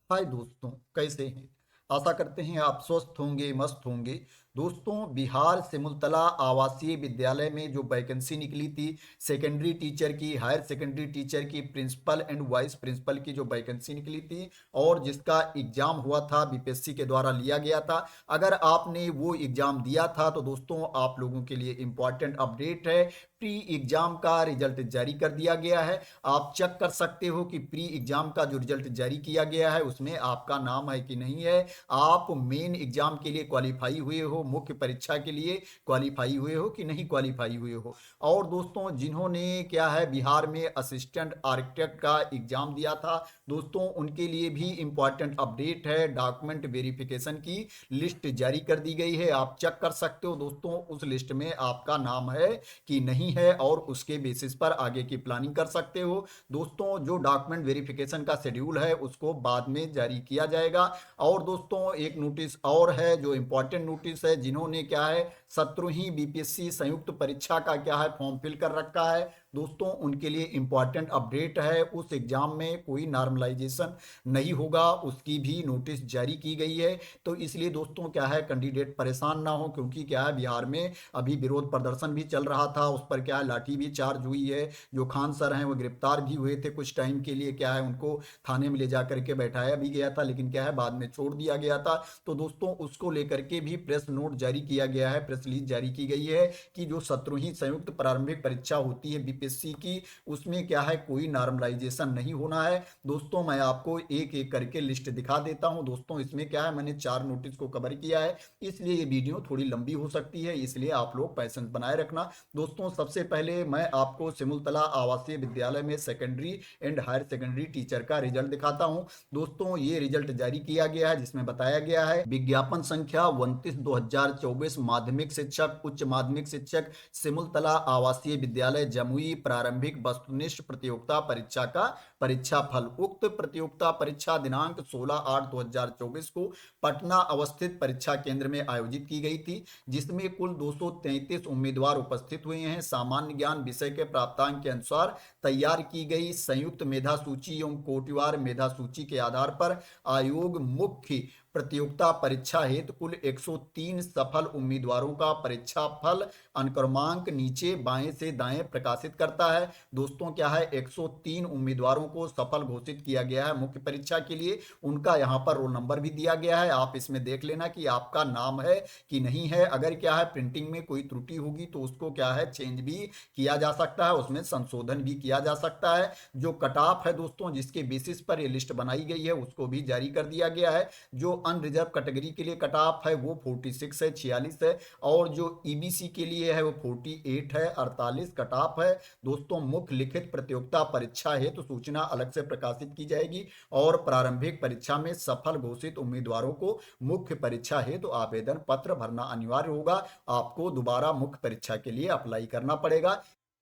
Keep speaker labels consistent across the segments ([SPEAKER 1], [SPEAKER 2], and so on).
[SPEAKER 1] हाय दोस्तों, कैसे हैं। आशा करते हैं आप स्वस्थ होंगे, मस्त होंगे। दोस्तों, बिहार सिमुलतला आवासीय विद्यालय में जो वैकेंसी निकली थी सेकेंडरी टीचर की, हायर सेकेंडरी टीचर की, प्रिंसिपल एंड वाइस प्रिंसिपल की जो वैकेंसी निकली थी और जिसका एग्जाम हुआ था बीपीएससी के द्वारा लिया गया था। अगर आपने वो एग्जाम दिया था तो दोस्तों आप लोगों के लिए इंपॉर्टेंट अपडेट है। प्री एग्जाम का रिजल्ट जारी कर दिया गया है। आप चेक कर सकते हो कि प्री एग्जाम का जो रिजल्ट जारी किया गया है उसमें आपका नाम है कि नहीं है। आप मेन एग्जाम के लिए क्वालिफाई हुए हो, मुख्य परीक्षा के लिए क्वालिफाई हुए हो कि नहीं क्वालिफाई हुए हो। और दोस्तों, जिन्होंने क्या है बिहार में असिस्टेंट आर्किटेक्ट का एग्जाम दिया था दोस्तों, उनके लिए भी इंपॉर्टेंट अपडेट है। डॉक्यूमेंट वेरिफिकेशन की लिस्ट जारी कर दी गई है। आप चेक कर सकते हो दोस्तों उस लिस्ट में आपका नाम है कि नहीं है और उसके बेसिस पर आगे की प्लानिंग कर सकते हो। दोस्तों, जो डॉक्यूमेंट वेरिफिकेशन का शेड्यूल है उसको बाद में जारी किया जाएगा। और दोस्तों, एक नोटिस और है जो इंपॉर्टेंट नोटिस है। जिन्होंने क्या है 17वीं बीपीएससी संयुक्त परीक्षा का क्या है फॉर्म फिल कर रखा है दोस्तों, उनके लिए इंपॉर्टेंट अपडेट है। उस एग्जाम में कोई नॉर्मलाइजेशन नहीं होगा, उसकी भी नोटिस जारी की गई है। तो इसलिए दोस्तों क्या है कैंडिडेट परेशान ना हो, क्योंकि क्या है बिहार में अभी विरोध प्रदर्शन भी चल रहा था, उस पर क्या है लाठी भी चार्ज हुई है। जो खान सर हैं वो गिरफ्तार भी हुए थे कुछ टाइम के लिए, क्या है उनको थाने में ले जा करके बैठाया भी गया था, लेकिन क्या है बाद में छोड़ दिया गया था। तो दोस्तों उसको लेकर के भी प्रेस नोट जारी किया गया है, प्रेस रिलीज जारी की गई है कि जो 17वीं संयुक्त प्रारंभिक परीक्षा होती है बीपीएससी की, उसमें क्या है कोई नॉर्मलाइजेशन नहीं होना है। दोस्तों मैं आपको एक एक करके लिस्ट दिखा देता हूं। दोस्तों इसमें क्या है मैंने 4 नोटिस को कवर किया है, इसलिए ये वीडियो थोड़ी लंबी हो सकती है, इसलिए आप लोग पैसेंस बनाए रखना। दोस्तों सबसे पहले मैं आपको सिमुलतला आवासीय विद्यालय में secondary and higher secondary teacher का रिजल्ट दिखाता हूं। दोस्तों ये रिजल्ट जारी किया गया है जिसमें बताया गया है विज्ञापन संख्या 29/2024 माध्यमिक शिक्षक उच्च माध्यमिक शिक्षक सिमुलतला आवासीय विद्यालय जमुई प्रारंभिक वस्तुनिष्ठ प्रतियोगिता परीक्षा का परीक्षा फल। उक्त प्रतियोगिता परीक्षा दिनांक 16/8/2024 को पटना अवस्थित परीक्षा केंद्र में आयोजित की गई थी, जिसमें कुल 233 उम्मीदवार उपस्थित हुए हैं। सामान्य ज्ञान विषय के प्राप्तांक के अनुसार तैयार की गई संयुक्त मेधा सूची एवं कोटिवार मेधा सूची के आधार पर आयोग मुख्य प्रतियोगिता परीक्षा हेतु कुल 103 सफल उम्मीदवारों का परीक्षा फल अनुक्रमांक नीचे बाएं से दाएं प्रकाशित करता है। दोस्तों क्या है 103 उम्मीदवारों को सफल घोषित किया गया है मुख्य परीक्षा के लिए। उनका यहाँ पर रोल नंबर भी दिया गया है, आप इसमें देख लेना कि आपका नाम है कि नहीं है। अगर क्या है प्रिंटिंग में कोई त्रुटि होगी तो उसको क्या है चेंज भी किया जा सकता है, उसमें संशोधन भी किया जा सकता है। जो कट ऑफ है दोस्तों जिसके बेसिस पर ये लिस्ट बनाई गई है उसको भी जारी कर दिया गया है। जो अनरिजर्व कैटेगरी के लिए कट ऑफ है वो 46 है, 46 है। और जो ईबीसी के लिए है वो 48 है, 48 कट ऑफ है। दोस्तों मुख्य लिखित प्रतियोगिता परीक्षा है तो सूचना अलग से प्रकाशित की जाएगी और प्रारंभिक परीक्षा में सफल घोषित उम्मीदवारों को मुख्य परीक्षा है तो आवेदन पत्र भरना अनिवार्य होगा। आपको दोबारा मुख्य परीक्षा के लिए अप्लाई करना पड़ेगा।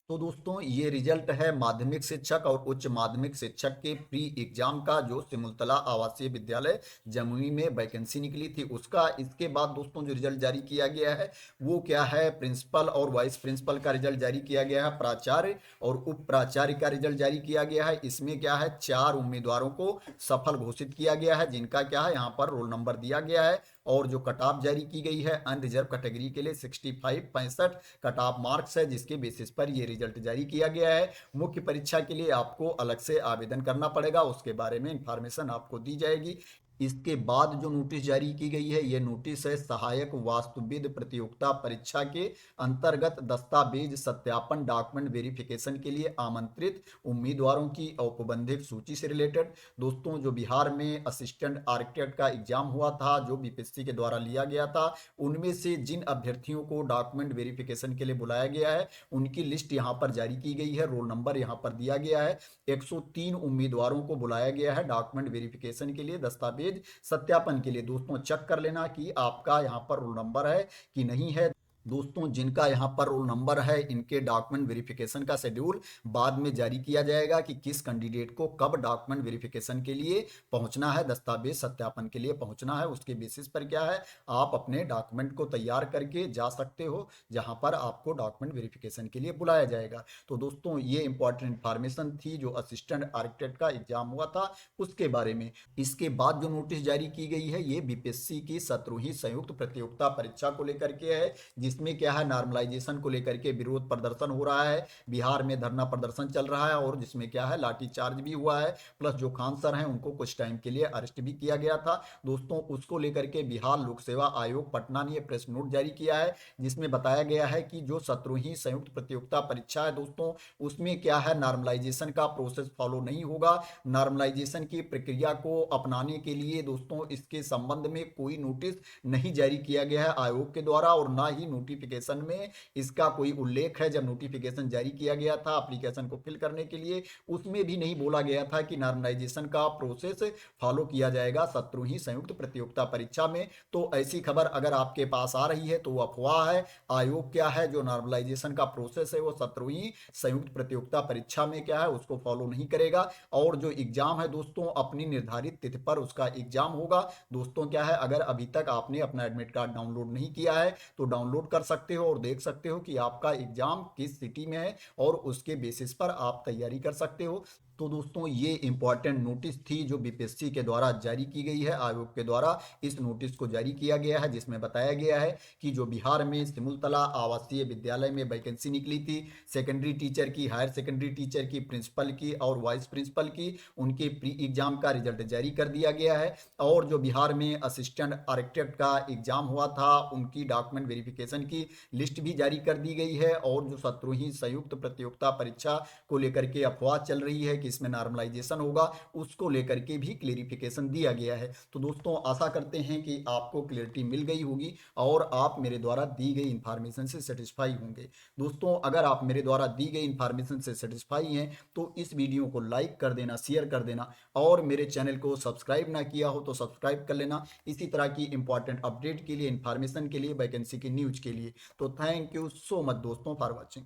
[SPEAKER 1] तो दोस्तों ये रिजल्ट है माध्यमिक शिक्षक और उच्च माध्यमिक शिक्षक के प्री एग्जाम का, जो सिमुलतला आवासीय विद्यालय जमुई में वैकेंसी निकली थी उसका। इसके बाद दोस्तों जो रिजल्ट जारी किया गया है वो क्या है प्रिंसिपल और वाइस प्रिंसिपल का रिजल्ट जारी किया गया है, प्राचार्य और उप प्राचार्य का रिजल्ट जारी किया गया है। इसमें क्या है 4 उम्मीदवारों को सफल घोषित किया गया है, जिनका क्या है यहाँ पर रोल नंबर दिया गया है। और जो कट ऑफ जारी की गई है अनरिजर्व कैटेगरी के लिए 65 कट ऑफ मार्क्स है, जिसके बेसिस पर ये रिजल्ट जारी किया गया है। मुख्य परीक्षा के लिए आपको अलग से आवेदन करना पड़ेगा, उसके बारे में इंफॉर्मेशन आपको दी जाएगी। इसके बाद जो नोटिस जारी की गई है ये नोटिस है सहायक वास्तुविद प्रतियोगिता परीक्षा के अंतर्गत दस्तावेज सत्यापन डॉक्यूमेंट वेरिफिकेशन के लिए आमंत्रित उम्मीदवारों की औपबंधिक सूची से रिलेटेड। दोस्तों जो बिहार में असिस्टेंट आर्किटेक्ट का एग्जाम हुआ था जो बीपीएससी के द्वारा लिया गया था, उनमें से जिन अभ्यर्थियों को डॉक्यूमेंट वेरिफिकेशन के लिए बुलाया गया है उनकी लिस्ट यहाँ पर जारी की गई है, रोल नंबर यहाँ पर दिया गया है। 103 उम्मीदवारों को बुलाया गया है डॉक्यूमेंट वेरिफिकेशन के लिए, दस्तावेज सत्यापन के लिए। दोस्तों चेक कर लेना कि आपका यहाँ पर रोल नंबर है कि नहीं है। दोस्तों जिनका यहाँ पर रोल नंबर है, इनके डॉक्यूमेंट वेरिफिकेशन का शेड्यूल बाद में जारी किया जाएगा कि किस कैंडिडेट को कब डॉक्यूमेंट वेरिफिकेशन के लिए पहुंचना है, दस्तावेज सत्यापन के लिए पहुंचना है। उसके बेसिस पर क्या है, आप अपने डॉक्यूमेंट को तैयार करके जा सकते हो जहां पर आपको डॉक्यूमेंट वेरिफिकेशन के लिए बुलाया जाएगा। तो दोस्तों ये इंपॉर्टेंट इंफॉर्मेशन थी जो असिस्टेंट आर्किटेक्ट का एग्जाम हुआ था उसके बारे में। इसके बाद जो नोटिस जारी की गई है ये बीपीएससी की 17वीं संयुक्त प्रतियोगिता परीक्षा को लेकर के है, जिसमें क्या है नॉर्मलाइजेशन को लेकर के विरोध प्रदर्शन हो रहा है, बिहार में धरना प्रदर्शन चल रहा है और जिसमें क्या है लाठीचार्ज भी हुआ है, प्लस जो खान सर हैं उनको कुछ टाइम के लिए अरेस्ट भी किया गया था। दोस्तों उसको लेकर के बिहार लोक सेवा आयोग पटना ने प्रेस नोट जारी किया है, जिसमें बताया गया है कि जो 17वीं संयुक्त प्रतियोगिता परीक्षा है दोस्तों, उसमें क्या है नॉर्मलाइजेशन का प्रोसेस फॉलो नहीं होगा। नॉर्मलाइजेशन की प्रक्रिया को अपनाने के लिए दोस्तों इसके संबंध में कोई नोटिस नहीं जारी किया गया है आयोग के द्वारा और ना ही नोटिफिकेशन में इसका कोई उल्लेख है। जब नोटिफिकेशन जारी किया गया था एप्लीकेशन को फिल करने के लिए, उसमें भी नहीं बोला गया था कि नॉर्मलाइजेशन का प्रोसेस फॉलो किया जाएगा 17वीं संयुक्त प्रतियोगिता परीक्षा में। तो ऐसी खबर अगर आपके पास आ रही है तो वो अफवाह है। आयोग क्या है जो नॉर्मलाइजेशन का प्रोसेस है वो 17वीं संयुक्त प्रतियोगिता परीक्षा में क्या है उसको फॉलो नहीं करेगा और जो एग्जाम है दोस्तों अपनी निर्धारित तिथि पर उसका एग्जाम होगा। दोस्तों क्या है अगर अभी तक आपने अपना एडमिट कार्ड डाउनलोड नहीं किया है तो डाउनलोड कर सकते हो और देख सकते हो कि आपका एग्जाम किस सिटी में है और उसके बेसिस पर आप तैयारी कर सकते हो। तो दोस्तों ये इंपॉर्टेंट नोटिस थी जो बीपीएससी के द्वारा जारी की गई है, आयोग के द्वारा इस नोटिस को जारी किया गया है, जिसमें बताया गया है कि जो बिहार में सिमुलतला आवासीय विद्यालय में वैकेंसी निकली थी सेकेंडरी टीचर की, हायर सेकेंडरी टीचर की, प्रिंसिपल की और वाइस प्रिंसिपल की, उनके प्री एग्जाम का रिजल्ट जारी कर दिया गया है। और जो बिहार में असिस्टेंट आर्किटेक्ट का एग्जाम हुआ था उनकी डॉक्यूमेंट वेरिफिकेशन की लिस्ट भी जारी कर दी गई है। और जो 17वीं संयुक्त प्रतियोगिता परीक्षा को लेकर के अफवाह चल रही है कि इसमें नॉर्मलाइजेशन होगा उसको लेकर के भी क्लेरिफिकेशन दिया गया है। तो दोस्तों आशा करते हैं कि आपको क्लियरिटी मिल गई होगी और आप मेरे द्वारा दी गई इंफॉर्मेशन से सेटिस्फाई होंगे। दोस्तों अगर आप मेरे द्वारा दी गई इंफॉर्मेशन से सेटिस्फाई हैं तो इस वीडियो को लाइक कर देना, शेयर कर देना और मेरे चैनल को सब्सक्राइब ना किया हो तो सब्सक्राइब कर लेना इसी तरह की इंपॉर्टेंट अपडेट के लिए, इंफॉर्मेशन के लिए, वैकेंसी की न्यूज के लिए। तो थैंक यू सो मच दोस्तों फॉर वॉचिंग।